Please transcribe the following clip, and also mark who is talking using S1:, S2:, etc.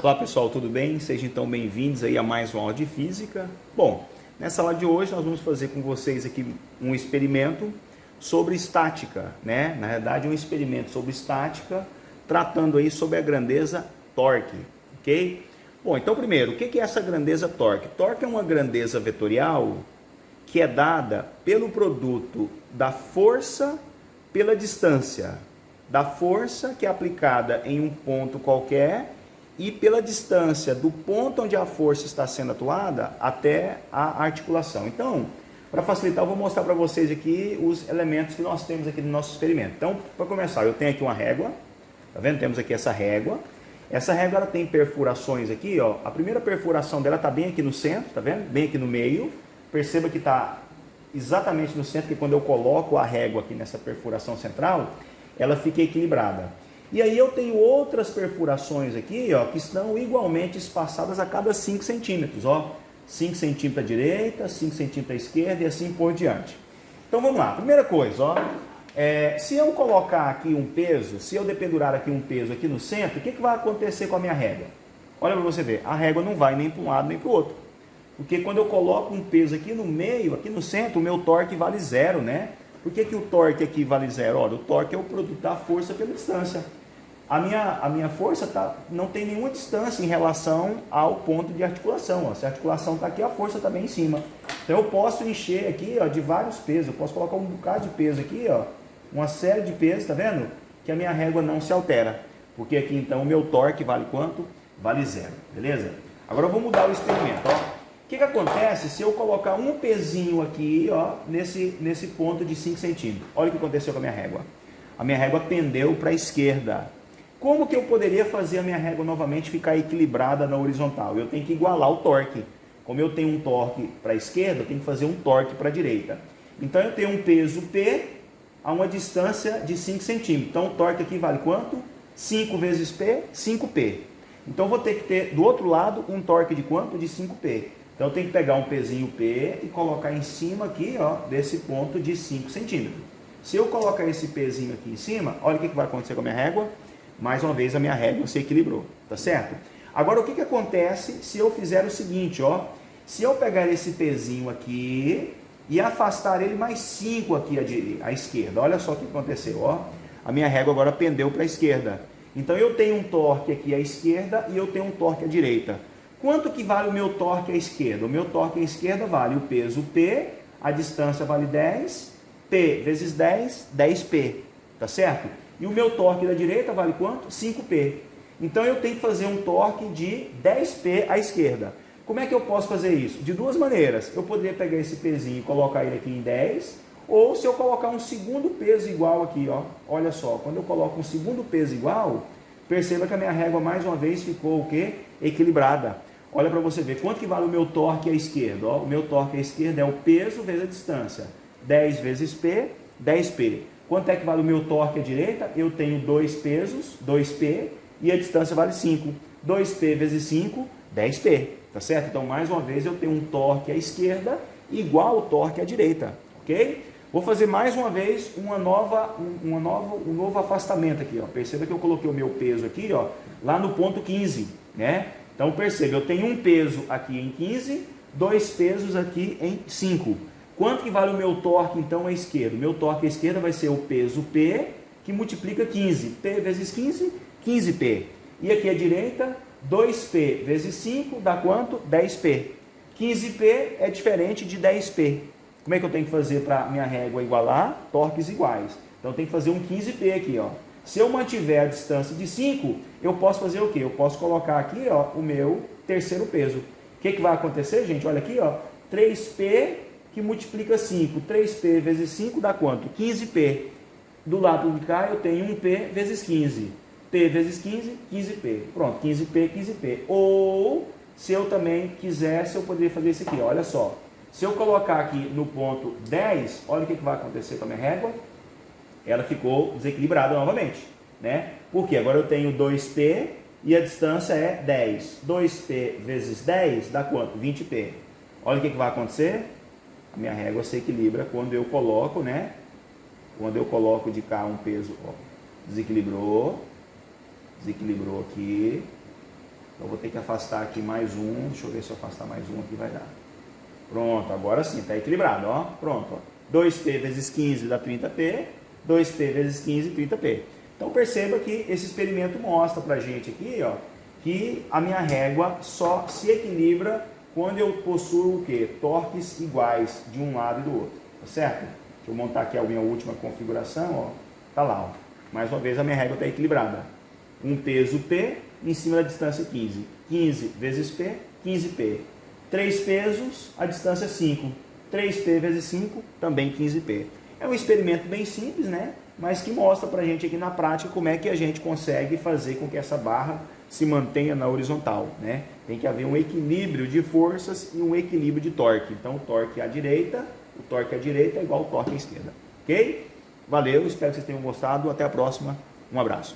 S1: Olá pessoal, tudo bem? Sejam então bem-vindos aí a mais uma aula de física. Bom, nessa aula de hoje nós vamos fazer com vocês aqui um experimento sobre estática, né? Na verdade, um experimento sobre estática, tratando aí sobre a grandeza torque, ok? Bom, então primeiro, o que é essa grandeza torque? Torque é uma grandeza vetorial que é dada pelo produto da força pela distância, da força que é aplicada em um ponto qualquer e pela distância do ponto onde a força está sendo atuada até a articulação. Então, para facilitar, eu vou mostrar para vocês aqui os elementos que nós temos aqui no nosso experimento. Então, para começar, eu tenho aqui uma régua, tá vendo? Temos aqui essa régua. Essa régua ela tem perfurações aqui, ó. A primeira perfuração dela está bem aqui no centro, tá vendo? Bem aqui no meio. Perceba que está exatamente no centro, que quando eu coloco a régua aqui nessa perfuração central, ela fica equilibrada. E aí eu tenho outras perfurações aqui, ó, que estão igualmente espaçadas a cada 5 centímetros, ó. 5 centímetros à direita, 5 centímetros à esquerda e assim por diante. Então vamos lá, primeira coisa, ó. Se eu colocar aqui um peso, se eu dependurar aqui um peso aqui no centro, o que vai acontecer com a minha régua? Olha para você ver, a régua não vai nem para um lado nem para o outro. Porque quando eu coloco um peso aqui no meio, aqui no centro, o meu torque vale zero, né? Por que o torque aqui vale zero? Olha, o torque é o produto da força pela distância. A minha força não tem nenhuma distância em relação ao ponto de articulação. Ó. Se a articulação está aqui, a força está bem em cima. Então eu posso encher aqui, ó, de vários pesos. Eu posso colocar um bocado de peso aqui, ó, uma série de pesos, tá vendo? Que a minha régua não se altera. Porque aqui então o meu torque vale quanto? Vale zero, beleza? Agora eu vou mudar o experimento, ó. O que acontece se eu colocar um pezinho aqui, ó, nesse ponto de 5 centímetros? Olha o que aconteceu com a minha régua. A minha régua pendeu para a esquerda. Como que eu poderia fazer a minha régua novamente ficar equilibrada na horizontal? Eu tenho que igualar o torque. Como eu tenho um torque para a esquerda, eu tenho que fazer um torque para a direita. Então eu tenho um peso P a uma distância de 5 centímetros. Então o torque aqui vale quanto? 5 vezes P, 5P. Então eu vou ter que ter do outro lado um torque de quanto? De 5P. Então eu tenho que pegar um pezinho P e colocar em cima aqui, ó, desse ponto de 5 centímetros. Se eu colocar esse pezinho aqui em cima, olha o que vai acontecer com a minha régua. Mais uma vez a minha régua se equilibrou, tá certo? Agora o que acontece se eu fizer o seguinte, ó. Se eu pegar esse pezinho aqui e afastar ele mais 5 aqui à esquerda, olha só o que aconteceu, ó. A minha régua agora pendeu para a esquerda. Então eu tenho um torque aqui à esquerda e eu tenho um torque à direita. Quanto que vale o meu torque à esquerda? O meu torque à esquerda vale o peso P, a distância vale 10, P vezes 10, 10P, tá certo? E o meu torque da direita vale quanto? 5P. Então eu tenho que fazer um torque de 10P à esquerda. Como é que eu posso fazer isso? De duas maneiras. Eu poderia pegar esse pezinho e colocar ele aqui em 10, ou se eu colocar um segundo peso igual aqui, ó. Olha só, quando eu coloco um segundo peso igual, perceba que a minha régua mais uma vez ficou o quê? Equilibrada. Olha para você ver, quanto que vale o meu torque à esquerda? Ó, o meu torque à esquerda é o peso vezes a distância. 10 vezes P, 10P. Quanto é que vale o meu torque à direita? Eu tenho 2 pesos, 2P, e a distância vale 5. 2P vezes 5, 10P, tá certo? Então, mais uma vez, eu tenho um torque à esquerda igual ao torque à direita, ok? Vou fazer mais uma vez um novo afastamento aqui, ó. Perceba que eu coloquei o meu peso aqui, ó, lá no ponto 15, né? Então, perceba, eu tenho um peso aqui em 15, 2 pesos aqui em 5. Quanto que vale o meu torque, então, à esquerda? O meu torque à esquerda vai ser o peso P, que multiplica 15. P vezes 15, 15P. E aqui à direita, 2P vezes 5 dá quanto? 10P. 15P é diferente de 10P. Como é que eu tenho que fazer para minha régua igualar? Torques iguais. Então, eu tenho que fazer um 15P aqui, ó. Se eu mantiver a distância de 5, eu posso fazer o quê? Eu posso colocar aqui, ó, o meu terceiro peso. O que vai acontecer, gente? Olha aqui, ó, 3P que multiplica 5. 3P vezes 5 dá quanto? 15P. Do lado de cá eu tenho 1P vezes 15. P vezes 15, 15P. Pronto, 15P, 15P. Ou, se eu também quisesse, eu poderia fazer isso aqui. Olha só. Se eu colocar aqui no ponto 10, olha o que vai acontecer com a minha régua. Ela ficou desequilibrada novamente, né? Porque agora eu tenho 2P e a distância é 10. 2P vezes 10 dá quanto? 20P. Olha o que vai acontecer. A minha régua se equilibra quando eu coloco, né? Quando eu coloco de cá um peso, ó, desequilibrou aqui. Eu vou ter que afastar aqui mais um, deixa eu ver se eu afastar mais um aqui vai dar. Pronto, agora sim, está equilibrado, ó. Pronto, ó. 2P vezes 15 dá 30P, 2P vezes 15, 30P. Então perceba que esse experimento mostra pra gente aqui, ó, que a minha régua só se equilibra quando eu possuo o quê? Torques iguais de um lado e do outro, tá certo? Deixa eu montar aqui a minha última configuração, ó. Tá lá, ó. Mais uma vez a minha régua está equilibrada. Um peso P em cima da distância 15. 15 vezes P, 15P. 3 pesos, a distância 5. 3P vezes 5, também 15P. É um experimento bem simples, né? Mas que mostra pra gente aqui na prática como é que a gente consegue fazer com que essa barra se mantenha na horizontal, né? Tem que haver um equilíbrio de forças e um equilíbrio de torque. Então, o torque à direita é igual ao torque à esquerda. Ok? Valeu, espero que vocês tenham gostado. Até a próxima. Um abraço.